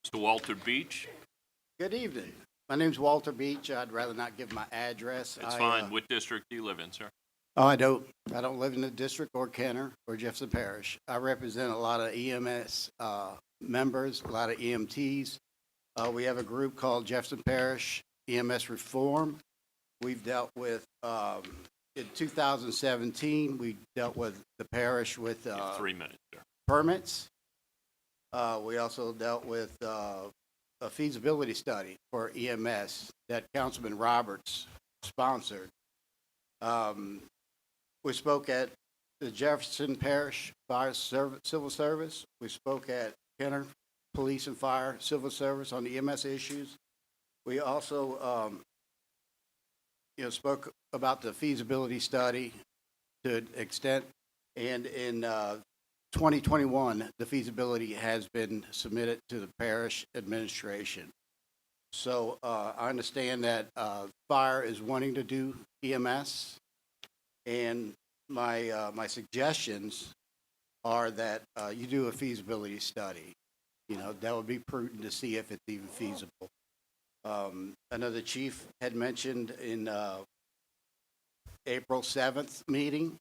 Mr. Walter Beach. Good evening. My name's Walter Beach. I'd rather not give my address. It's fine. What district do you live in, sir? Oh, I don't live in the district or Kenner or Jefferson Parish. I represent a lot of EMS members, a lot of EMTs. We have a group called Jefferson Parish EMS Reform. We've dealt with, in 2017, we dealt with the parish with You have 3 minutes, sir. permits. We also dealt with a feasibility study for EMS that Councilman Roberts sponsored. We spoke at the Jefferson Parish Fire Civil Service. We spoke at Kenner Police and Fire Civil Service on the EMS issues. We also, spoke about the feasibility study to an extent, and in 2021, the feasibility has been submitted to the parish administration. So I understand that fire is wanting to do EMS, and my suggestions are that you do a feasibility study. That would be prudent to see if it's even feasible. I know the chief had mentioned in April 7th meeting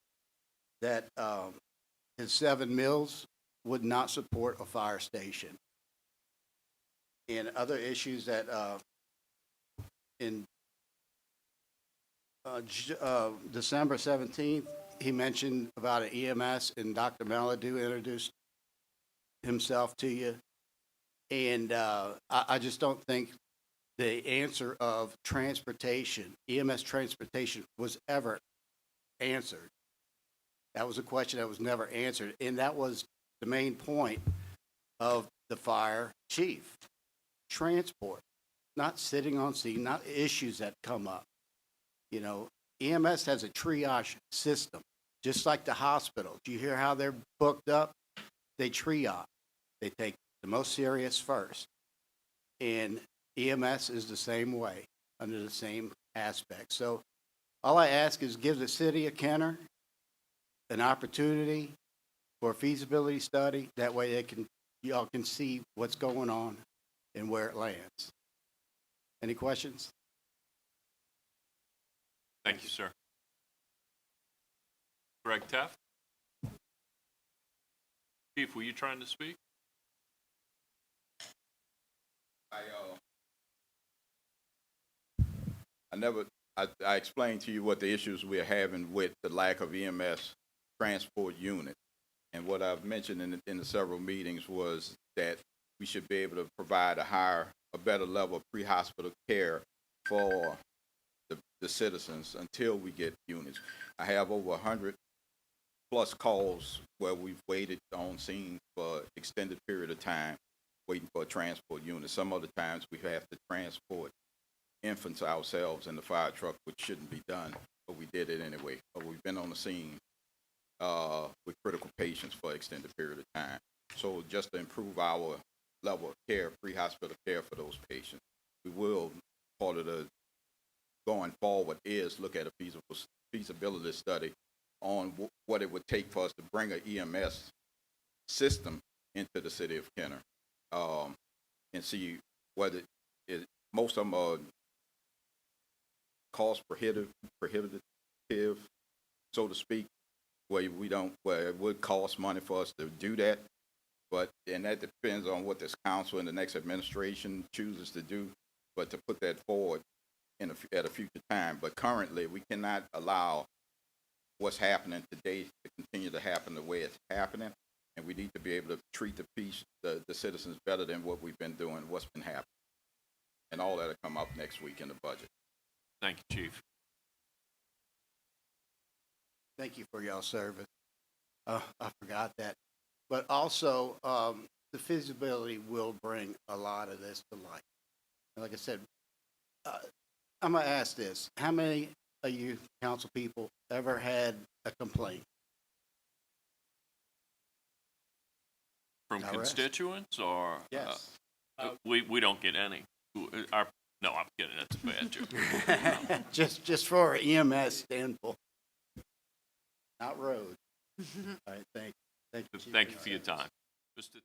that his 7 mills would not support a fire station. And other issues that in December 17th, he mentioned about an EMS, and Dr. Meladu introduced himself to you. And I just don't think the answer of transportation, EMS transportation, was ever answered. That was a question that was never answered, and that was the main point of the fire chief. Transport, not sitting on scene, not issues that come up. EMS has a triage system, just like the hospitals. You hear how they're booked up? They triage. They take the most serious first. And EMS is the same way, under the same aspect. So all I ask is give the city of Kenner an opportunity for a feasibility study. That way y'all can see what's going on and where it lands. Any questions? Thank you, sir. Greg Teff. Chief, were you trying to speak? I explained to you what the issues we're having with the lack of EMS transport unit. And what I've mentioned in the several meetings was that we should be able to provide a better level of pre-hospital care for the citizens until we get units. I have over 100 plus calls where we've waited on scene for extended period of time waiting for a transport unit. Some other times we have to transport infants ourselves in the fire truck, which shouldn't be done, but we did it anyway. But we've been on the scene with critical patients for extended period of time. So just to improve our level of care, pre-hospital care for those patients, we will, part of the going forward is look at a feasibility study on what it would take for us to bring an EMS system into the city of Kenner, and see whether most of them are cost prohibitive, so to speak, where it would cost money for us to do that. And that depends on what this council and the next administration chooses to do, but to put that forward at a future time. But currently, we cannot allow what's happening today to continue to happen the way it's happening, and we need to be able to treat the citizens better than what we've been doing, what's been happening. And all that will come up next week in the budget. Thank you, Chief. Thank you for y'all's service. I forgot that. But also, the feasibility will bring a lot of this to light. Like I said, I'm going to ask this. How many of you council people ever had a complaint? From constituents or? Yes. We don't get any. No, I'm kidding. That's a bad joke. just for an EMS standpoint, not road. All right, thank you. Thank you for your time. Mr.